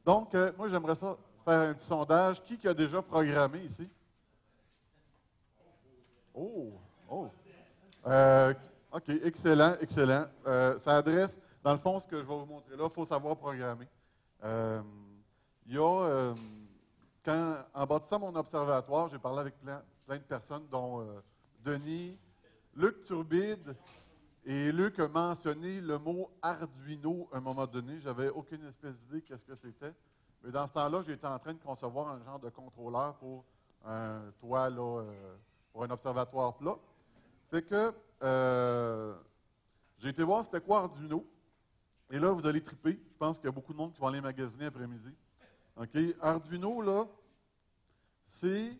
Donc, moi, j'aimerais ça faire un petit sondage. Qui a déjà programmé ici? Oh, oh. OK, excellent, excellent. Ça adresse, dans le fond, ce que je vais vous montrer là, il faut savoir programmer. Il y a, en bâtissant mon observatoire, j'ai parlé avec plein de personnes, dont Denis, Luc Turbide, et Luc a mentionné le mot Arduino à un moment donné. Je n'avais aucune espèce d'idée qu'est-ce que c'était. Mais dans ce temps-là, j'étais en train de concevoir un genre de contrôleur pour un toit, là, pour un observatoire plat. Fait que j'ai été voir c'était quoi Arduino. Et là, vous allez triper. Je pense qu'il y a beaucoup de monde qui va aller magasiner après-midi. OK? Arduino, là, c'est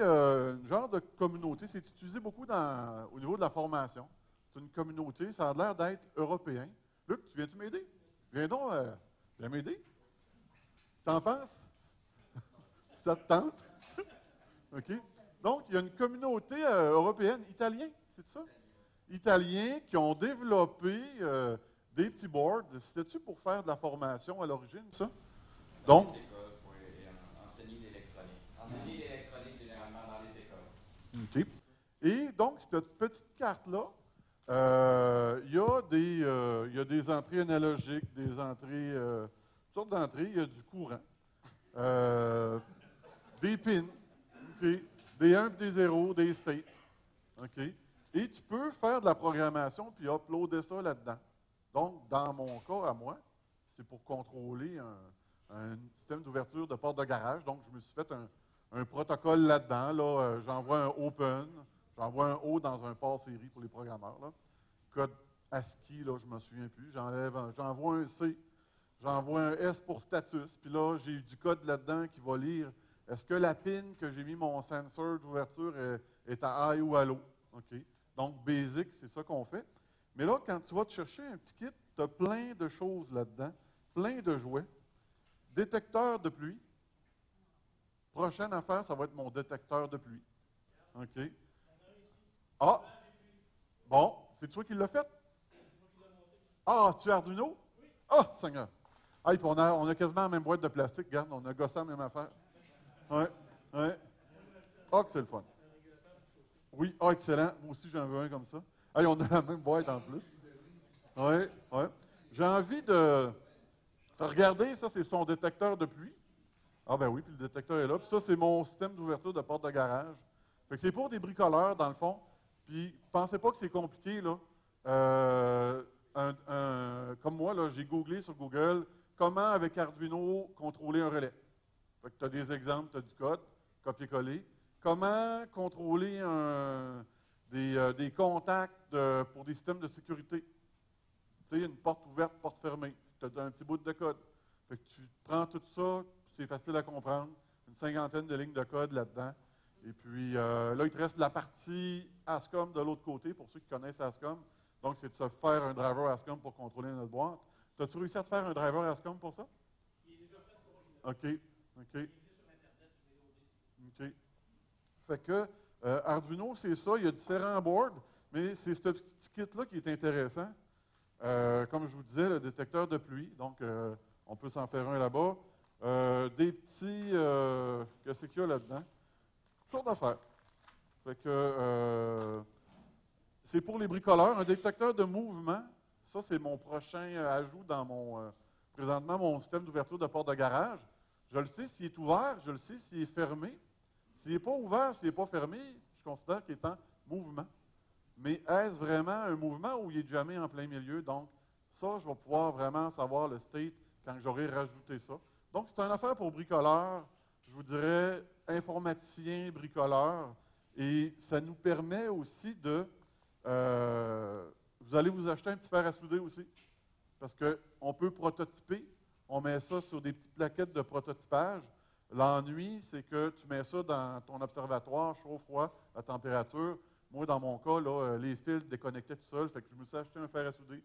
un genre de communauté. C'est utilisé beaucoup au niveau de la formation. C'est une communauté. Ça a l'air d'être européen. Luc, tu viens-tu m'aider? Viens donc, viens m'aider. T'en penses? Ça te tente? OK? Donc, il y a une communauté européenne, italienne, c'est ça? Italiens qui ont développé des petits boards. C'était-tu pour faire de la formation à l'origine, ça? Donc, pour enseigner l'électronique. Enseigner l'électronique généralement dans les écoles. OK. Et donc, cette petite carte-là, il y a des entrées analogiques, des entrées, toutes sortes d'entrées. Il y a du courant, des pins, OK, des 1 et des 0, des states. OK. Et tu peux faire de la programmation puis uploader ça là-dedans. Donc, dans mon cas, à moi, c'est pour contrôler un système d'ouverture de porte de garage. Donc, je me suis fait un protocole là-dedans. Là, j'envoie un open, j'envoie un O dans un port série pour les programmeurs. Là. Code ASCII, là, je ne me souviens plus. J'envoie un C, j'envoie un S pour status. Puis là, j'ai du code là-dedans qui va lire est-ce que la pin que j'ai mis mon sensor d'ouverture est à high ou à low. OK. Donc, basic, c'est ça qu'on fait. Mais là, quand tu vas te chercher un petit kit, tu as plein de choses là-dedans, plein de jouets. Détecteur de pluie. Prochaine affaire, ça va être mon détecteur de pluie. OK. Ah! Bon, c'est toi qui l'as fait? Ah, tu es Arduino? Ah, Seigneur! Ah, puis on a quasiment la même boîte de plastique. Regarde, on a gossé la même affaire. Oui, oui. Ah, que c'est le fun. Oui, ah, excellent. Moi aussi, j'en veux un comme ça. Hey, on a la même boîte en plus. Oui, oui. J'ai envie de... Regardez, ça, c'est son détecteur de pluie. Ah ben oui, puis le détecteur est là. Puis ça, c'est mon système d'ouverture de porte de garage. Fait que c'est pour des bricoleurs, dans le fond. Puis, pensez pas que c'est compliqué, là. Comme moi, là, j'ai googlé sur Google comment, avec Arduino, contrôler un relais. Fait que tu as des exemples, tu as du code, copier-coller. Comment contrôler des contacts pour des systèmes de sécurité. Tu sais, une porte ouverte, porte fermée. Tu as un petit bout de code. Fait que tu prends tout ça, c'est facile à comprendre. Une 50aine de lignes de code là-dedans. Et puis, là, il te reste la partie ASCOM de l'autre côté, pour ceux qui connaissent ASCOM. Donc, c'est de se faire un driver ASCOM pour contrôler notre boîte. As-tu réussi à te faire un driver ASCOM pour ça? Il est déjà fait pour lui. OK. OK. Il existe sur Internet, OK. Fait que Arduino, c'est ça. Il y a différents boards, mais c'est ce petit kit-là qui est intéressant. Comme je vous disais, le détecteur de pluie. Donc, on peut s'en faire un là-bas. Des petits... qu'est-ce qu'il y a là-dedans? Toutes sortes d'affaires. Fait que c'est pour les bricoleurs. Un détecteur de mouvement. Ça, c'est mon prochain ajout dans présentement, mon système d'ouverture de porte de garage. Je le sais s'il est ouvert, je le sais s'il est fermé. S'il n'est pas ouvert, s'il n'est pas fermé, je considère qu'il est en mouvement. Mais est-ce vraiment un mouvement ou il est jamais en plein milieu? Donc, ça, je vais pouvoir vraiment savoir le state quand j'aurai rajouté ça. Donc, c'est une affaire pour bricoleurs, je vous dirais informaticiens, bricoleurs. Et ça nous permet aussi de... vous allez vous acheter un petit fer à souder aussi. Parce qu'on peut prototyper. On met ça sur des petites plaquettes de prototypage. L'ennui, c'est que tu mets ça dans ton observatoire, chaud, froid, à température. Moi, dans mon cas, là, les fils déconnectaient tout seul. Fait que je me suis acheté un fer à souder.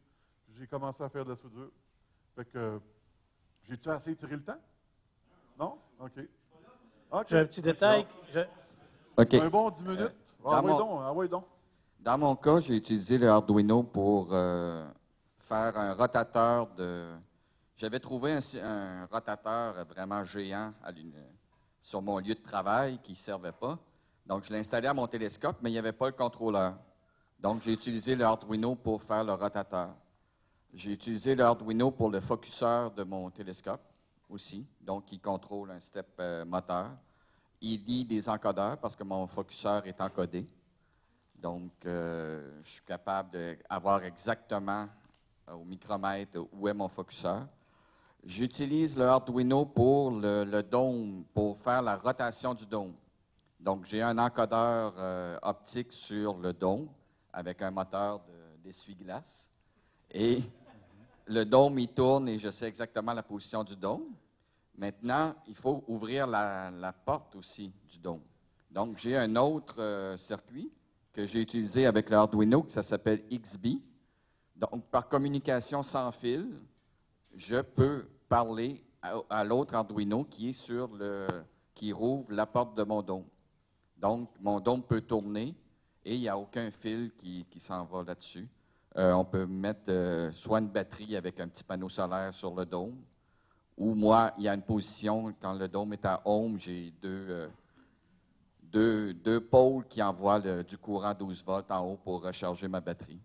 J'ai commencé à faire de la soudure. Fait que, j'ai-tu assez tiré le temps? Non? OK. J'ai un petit détail. OK. Un bon 10 minutes. Envoie donc. Dans mon cas, j'ai utilisé le Arduino pour faire un rotateur J'avais trouvé un rotateur vraiment géant sur mon lieu de travail qui ne servait pas. Donc, je l'ai installé à mon télescope, mais il n'y avait pas le contrôleur. Donc, j'ai utilisé le Arduino pour faire le rotateur. J'ai utilisé le Arduino pour le focuseur de mon télescope aussi. Donc, il contrôle un step moteur. Il lit des encodeurs parce que mon focuseur est encodé. Donc, je suis capable d'avoir exactement au micromètre où est mon focuseur. J'utilise le Arduino pour le dôme, pour faire la rotation du dôme. Donc, j'ai un encodeur optique sur le dôme avec un moteur d'essuie-glace. Et le dôme, il tourne et je sais exactement la position du dôme. Maintenant, il faut ouvrir la porte aussi du dôme. Donc, j'ai un autre circuit que j'ai utilisé avec le Arduino, qui ça s'appelle XBee. Donc, par communication sans fil, je peux parler à l'autre Arduino qui rouvre la porte de mon dôme. Donc, mon dôme peut tourner et il n'y a aucun fil qui s'en va là-dessus. On peut mettre soit une batterie avec un petit panneau solaire sur le dôme, ou moi, il y a une position, quand le dôme est à home, j'ai deux pôles qui envoient du courant 12 volts en haut pour recharger ma batterie.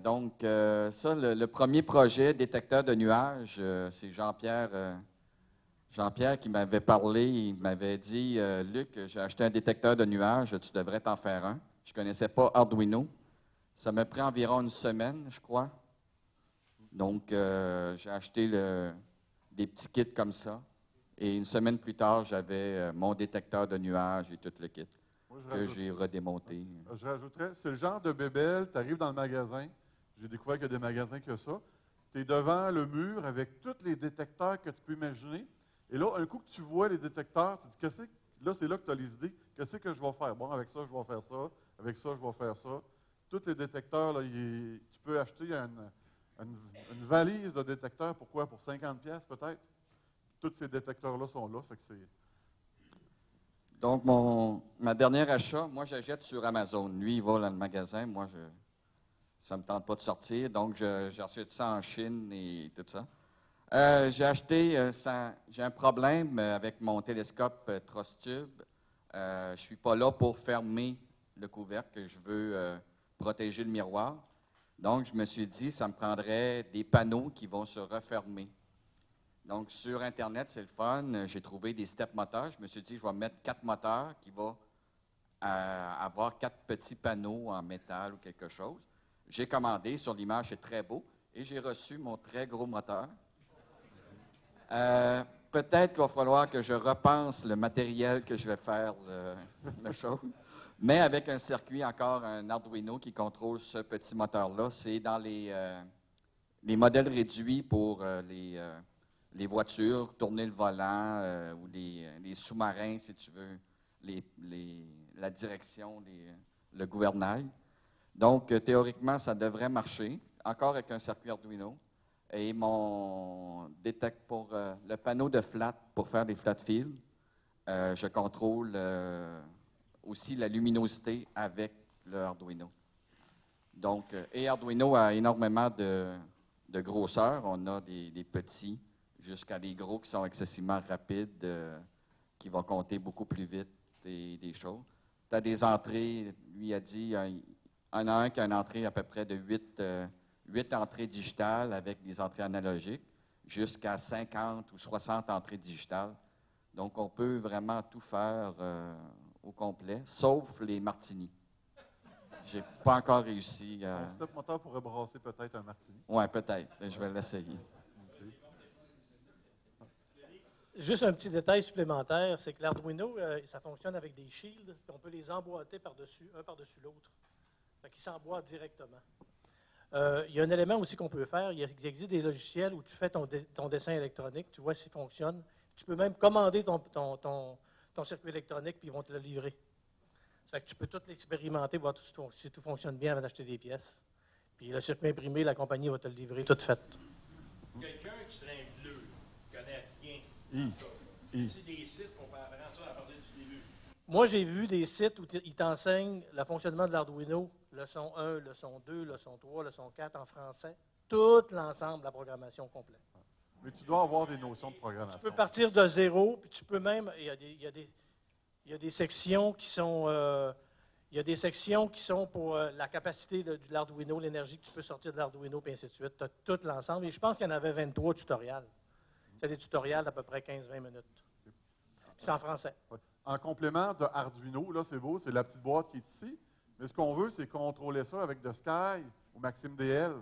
Donc, ça, le premier projet, détecteur de nuages, c'est Jean-Pierre qui m'avait parlé. Il m'avait dit, Luc, j'ai acheté un détecteur de nuages, tu devrais t'en faire un. Je ne connaissais pas Arduino. Ça m'a pris environ une semaine, je crois. Donc, j'ai acheté des petits kits comme ça. Et une semaine plus tard, j'avais mon détecteur de nuages et tout le kit que j'ai redémonté. Je rajouterais, c'est le genre de bébelle, tu arrives dans le magasin, j'ai découvert qu'il y a des magasins que ça, tu es devant le mur avec tous les détecteurs que tu peux imaginer, et là, un coup que tu vois les détecteurs, tu te dis, là, c'est là que tu as les idées, qu'est-ce que je vais faire? Bon, avec ça, je vais faire ça, avec ça, je vais faire ça. Tous les détecteurs, là, tu peux acheter une valise de détecteurs, pourquoi? Pour 50$ peut-être. Tous ces détecteurs-là sont là, fait que c'est... Donc, ma dernière achat, moi, j'achète sur Amazon. Lui, il va dans le magasin. Moi, ça ne me tente pas de sortir. Donc, j'achète ça en Chine et tout ça. J'ai acheté, j'ai un problème avec mon télescope Trostube. Je ne suis pas là pour fermer le couvercle, que je veux protéger le miroir. Donc, je me suis dit, ça me prendrait des panneaux qui vont se refermer. Donc, sur Internet, c'est le fun. J'ai trouvé des step moteurs. Je me suis dit, je vais mettre 4 moteurs qui vont avoir 4 petits panneaux en métal ou quelque chose. J'ai commandé. Sur l'image, c'est très beau. Et j'ai reçu mon très gros moteur. Peut-être qu'il va falloir que je repense le matériel que je vais faire la chose. Mais avec un circuit, encore un Arduino qui contrôle ce petit moteur-là. C'est dans les modèles réduits pour les voitures, tourner le volant ou les sous-marins, si tu veux, la direction, le gouvernail. Donc, théoriquement, ça devrait marcher, encore avec un circuit Arduino. Et mon détecte pour le panneau de flat, pour faire des flat fields, je contrôle aussi la luminosité avec le Arduino. Donc, et Arduino a énormément de grosseur. On a des petits jusqu'à des gros qui sont excessivement rapides, qui vont compter beaucoup plus vite des choses. Tu as des entrées, lui a dit, il y en a un qui a une entrée à peu près de 8 entrées digitales avec des entrées analogiques, jusqu'à 50 ou 60 entrées digitales. Donc, on peut vraiment tout faire au complet, sauf les martinis. Je n'ai pas encore réussi. Un step moteur pourrait brasser peut-être un martini. Oui, peut-être. Je vais l'essayer. Juste un petit détail supplémentaire, c'est que l'Arduino, ça fonctionne avec des shields, puis on peut les emboîter par-dessus, un par-dessus l'autre. Fait qu'ils s'emboîtent directement. Il y a un élément aussi qu'on peut faire. Il existe des logiciels où tu fais ton dessin électronique, tu vois s'il fonctionne. Tu peux même commander ton circuit électronique, puis ils vont te le livrer. Ça fait que tu peux tout l'expérimenter, voir si tout fonctionne bien avant d'acheter des pièces. Puis le circuit imprimé, la compagnie va te le livrer tout fait. Quelqu'un qui serait un bleu, qui connaît rien ça. C'est des sites pour apprendre ça à partir du début. Moi, j'ai vu des sites où ils t'enseignent le fonctionnement de l'Arduino, leçon 1, leçon 2, leçon 3, leçon 4 en français. tout l'ensemble de la programmation complète. Mais tu dois avoir des notions de Tu programmation. peux partir de zéro, puis tu peux même. Il y a des sections qui sont. Il y a des sections qui sont pour la capacité de l'Arduino, l'énergie que tu peux sortir de l'Arduino, puis ainsi de suite. Tu as tout l'ensemble. Et je pense qu'il y en avait 23 tutoriels. C'est des tutoriels d'à peu près 15-20 minutes. Puis c'est en français. Ouais. En complément de Arduino, là, c'est beau, c'est la petite boîte qui est ici. Mais ce qu'on veut, c'est contrôler ça avec de Sky ou Maxime DL.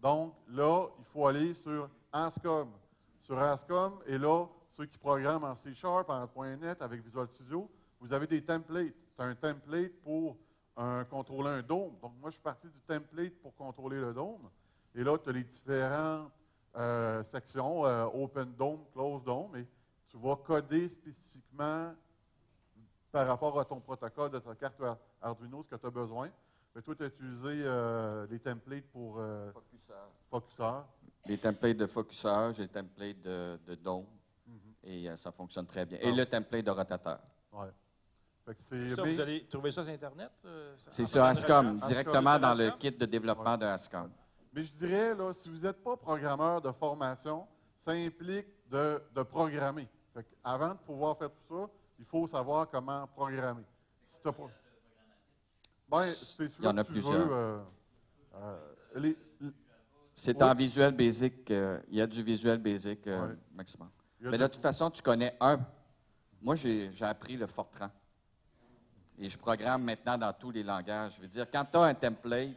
Donc, là, il faut aller sur ASCOM. Sur ASCOM, et là, ceux qui programment en C#, en .NET, avec Visual Studio, vous avez des templates. Tu as un template pour contrôler un dôme. Donc, moi, je suis parti du template pour contrôler le dôme. Et là, tu as les différentes sections, Open Dome, Closed Dome, et tu vas coder spécifiquement par rapport à ton protocole de ta carte Arduino ce que tu as besoin. Mais toi, tu as utilisé les templates pour Focuseur. Les templates de Focuseur, j'ai le template de Dome, et ça fonctionne très bien. Et le template de rotateur. Ouais. Fait que c'est, Ça, mais- vous allez trouver ça sur Internet? C'est en sur faisant une ASCOM, recherche? directement dans le ASCOM? kit de développement de ASCOM. Mais je dirais, là, si vous n'êtes pas programmeur de formation, ça implique de programmer. Fait avant de pouvoir faire tout ça, il faut savoir comment programmer. Si t'as pas... Ben, c'est Il y en celui a que tu plusieurs. veux. C'est Oui. en Visual Basic. Il y a du Visual Basic Ouais. maximum. il y a Mais de- de toute façon, tu connais un. Moi, j'ai appris le Fortran. Et je programme maintenant dans tous les langages. Je veux dire, quand tu as un template,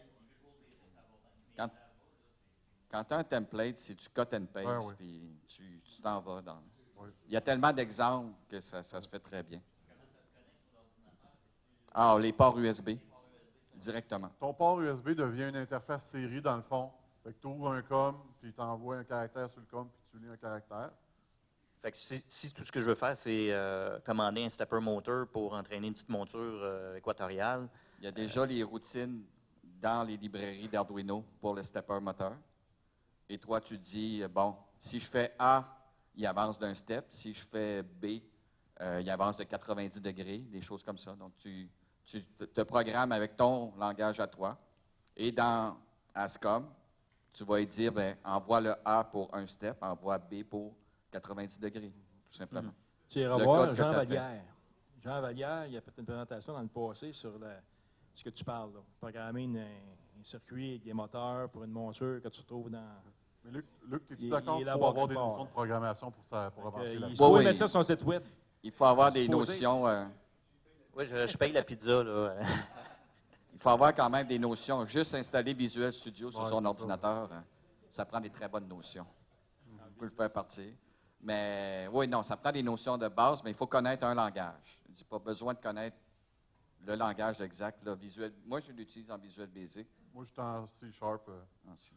quand tu as un template, c'est du cut and paste, Ouais, ouais. puis tu t'en vas dans. Ouais. Il y a tellement d'exemples que ça se fait très bien. Ah, les ports USB, directement. Ton port USB devient une interface série dans le fond. Fait que tu ouvres un COM, puis tu envoies un caractère sur le COM, puis tu lis un caractère. Fait que si tout ce que je veux faire, c'est commander un stepper motor pour entraîner une petite monture équatoriale, Il y a déjà les routines dans les librairies d'Arduino pour le stepper moteur. Et toi, tu dis, bon, si je fais A, il avance d'un step. Si je fais B, il avance de 90 degrés, des choses comme ça. Donc, tu te programmes avec ton langage à toi. Et dans ASCOM, tu vas lui dire, bien, envoie le A pour un step, envoie B pour 90 degrés, tout simplement. Tu iras Le voir code Jean que t'as fait. Vallière. Jean Vallière, il a fait une présentation dans le passé sur ce que tu parles. Là. Programmer un circuit avec des moteurs pour une monture que tu trouves dans... Mais Luc, es-tu Il- d'accord il qu'il est faut là-bas avoir des quelque part. notions de programmation pour avancer il là-dedans? se pourrait oui. mettre ça sur son site web. Il faut avoir des Supposé. notions... oui, je paye la pizza, là. il faut avoir quand même des notions. Juste installer Visual Studio sur Ouais, son c'est ça. ordinateur, ça prend des très bonnes notions. On peut le faire partir. Mais oui, non, ça prend des notions de base, mais il faut connaître un langage. Il n'y a pas besoin de connaître le langage exact. Là, moi, je l'utilise en Visual Basic. Moi, j'étais en C#. En C#.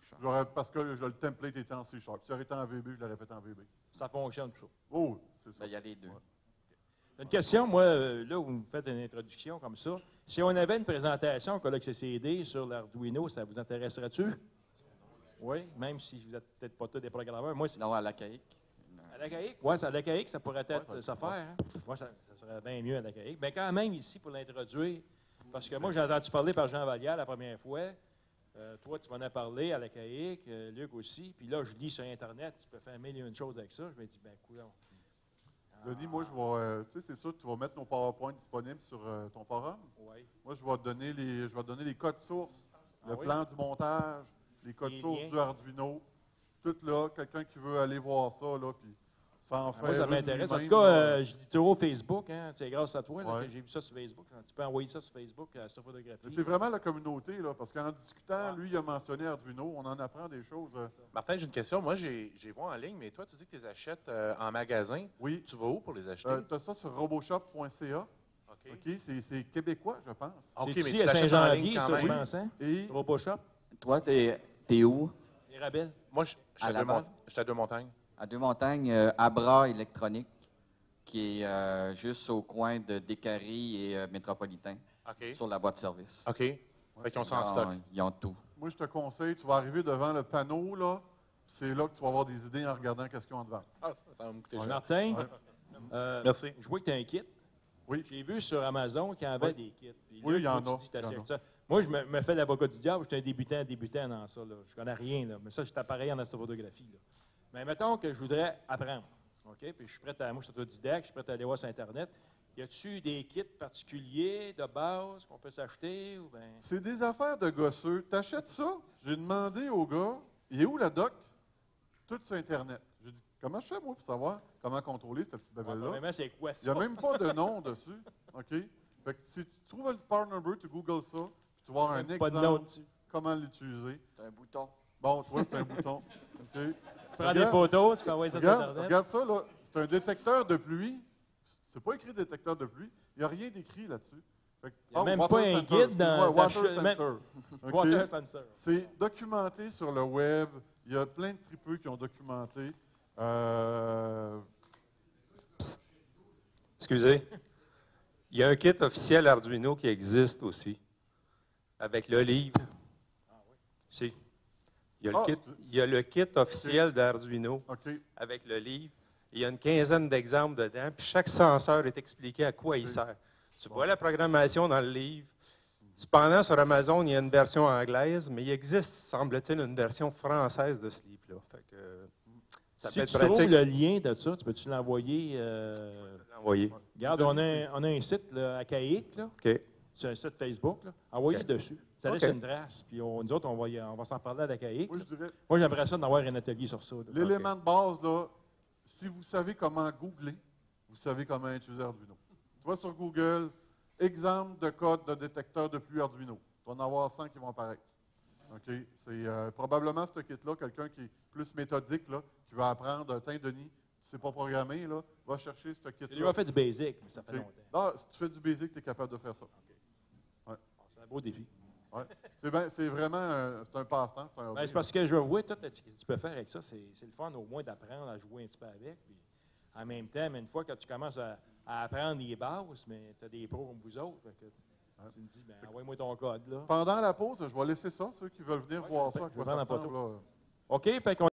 Parce que le template était en C#. Si ça aurait été en VB, je l'aurais fait en VB. Ça fonctionne, tout ça. Oh, c'est ça. Ben, il y a les deux. Une question, moi, là où vous me faites une introduction comme ça, si on avait une présentation au colloque CCD sur l'Arduino, ça vous intéresserait-tu? Oui, même si vous n'êtes peut-être pas tous des programmeurs. Moi, Non, à l'ACAIC. à l'ACAIC, oui, à l'ACAIC, ça pourrait être Ouais, ça faire. Hein? Moi, ça serait bien mieux à l'ACAIC. Mais quand même, ici, pour l'introduire, parce que moi, j'ai entendu parler par Jean Vallière la première fois. Toi, tu m'en as parlé à l'ACAIC, Luc aussi. Puis là, je lis sur Internet, tu peux faire mille et une choses avec ça. Je me dis, ben, coudonc. Denis, moi, je vais. Tu sais, c'est sûr que tu vas mettre nos PowerPoint disponibles sur ton forum. Oui. Moi, je vais te donner les codes sources, le oui? plan du montage, les codes Les sources liens. du Arduino. Tout là, quelqu'un qui veut aller voir ça, là, puis sans faire. Moi, ça une m'intéresse. En tout lui-même, cas, là. je lis toujours Facebook. Hein, c'est grâce à toi là, Ouais. que j'ai vu ça sur Facebook. Tu peux envoyer ça sur Facebook à Astrophotographie. Mais c'est vraiment la communauté, là, parce qu'en discutant, lui, il a mentionné Arduino, on en apprend des choses. Martin, j'ai une question. Moi, j'ai vu en ligne, mais toi, tu dis que tu les achètes en magasin. Oui, Tu vas où pour les acheter? tu as ça sur roboshop.ca. OK. OK, c'est québécois, je pense. OK, C'est mais ici tu à l'achètes en Saint-Janvier, ligne quand ça, je même? pense. Hein? Et RoboShop, Toi, t'es où? les rabais. Moi, je suis À à, Laval. je suis à Deux-Montagnes. À Deux-Montagnes, Abra Électronique, qui est juste au coin de Descaries et Métropolitain, OK. sur la voie de service. OK. Fait qu'ils ont ça en stock. Ils ont tout. moi, je te conseille, tu vas arriver devant le panneau, là, c'est là que tu vas avoir des idées en regardant qu'est-ce qu'ils ont devant. Ah, ça va me coûter Ouais. cher. Martin, Ouais. Merci. je vois que tu as un kit. Oui. J'ai vu sur Amazon qu'il y avait des kits. Puis Oui, là, il y en toi, a, tu dis, il y en t'achètes a. ça. Moi, je me fais l'avocat du diable. Je suis un débutant dans ça. Là. Je connais rien. Là. Mais ça, je suis pareil en astrophotographie. Là. Mais mettons que je voudrais apprendre. OK? Puis je suis prêt à. Moi, je suis autodidacte. Je suis prêt à aller voir sur Internet. Y a-tu des kits particuliers de base qu'on peut s'acheter? Ou ben... C'est des affaires de gosseux. T'achètes ça? J'ai demandé au gars, il est où la doc? Tout sur Internet. J'ai dit, comment je fais, moi, pour savoir comment contrôler cette petite babelle-là? Probablement, c'est quoi Il n'y a ça? même pas de nom dessus. OK? Fait que si tu trouves le part number, tu googles ça, puis tu vas avoir un Pas de nom exemple dessus. comment l'utiliser. C'est un bouton. Bon, tu vois, c'est un bouton. OK? Tu prends des photos, tu peux envoyer ça sur Regarde, Internet. regarde ça, là. C'est un détecteur de pluie. C'est pas écrit détecteur de pluie. Il n'y a rien d'écrit là-dessus. Fait que- Il y a même Water pas un Center, guide dans- excuse-moi, Water dans- même- Center. OK? Water sensor. C'est documenté sur le web. Il y a plein de tripeux qui ont documenté. Excusez. Il y a un kit officiel Arduino qui existe aussi, avec le livre. Si. Il y a le kit officiel d'Arduino OK. avec le livre. Il y a une quinzaine d'exemples dedans, puis chaque senseur est expliqué à quoi il sert. Tu vois la programmation dans le livre. Cependant, sur Amazon, il y a une version anglaise, mais il existe, semble-t-il, une version française de ce livre-là. Fait que, ça Si peut tu être trouves pratique. le lien de ça, tu peux-tu l'envoyer? L'envoyer. Regarde, on a un site là, à Caïque, là. OK. C'est un site Facebook. Là. Envoyez OK. dessus. Ça laisse OK. une trace. Puis nous autres, on va s'en parler à la Caïque. Moi, je dirais, Moi, j'aimerais ça d'avoir un atelier sur ça. là. l'élément de base, là, si vous savez comment googler, vous savez comment utiliser Arduino. Tu vas sur Google, exemple de code de détecteur de pluie Arduino. Tu vas en avoir 100 qui vont apparaître. OK? C'est probablement ce kit-là, quelqu'un qui est plus méthodique, là, qui va apprendre, tiens, Denis, tu ne sais pas programmer, là, va chercher ce J'ai kit-là. déjà fait du basic, mais ça fait OK. longtemps. Ah, si tu fais du basic, tu es capable de faire ça. C'est un beau défi. Ouais. C'est vraiment c'est un passe-temps, c'est un hobby. Ben, c'est parce que je vois tout ce que tu peux faire avec ça. C'est le fun au moins d'apprendre à jouer un petit peu avec. Puis, en même temps, mais une fois que tu commences à apprendre les bases, mais tu as des pros comme vous autres. Fait que tu me dis, ben, envoie-moi ton code. Là. Pendant la pause, je vais laisser ça, ceux qui veulent venir Ouais, voir je ça, à vais quoi prendre ça en photo. ressemble. Là. OK, fait qu'on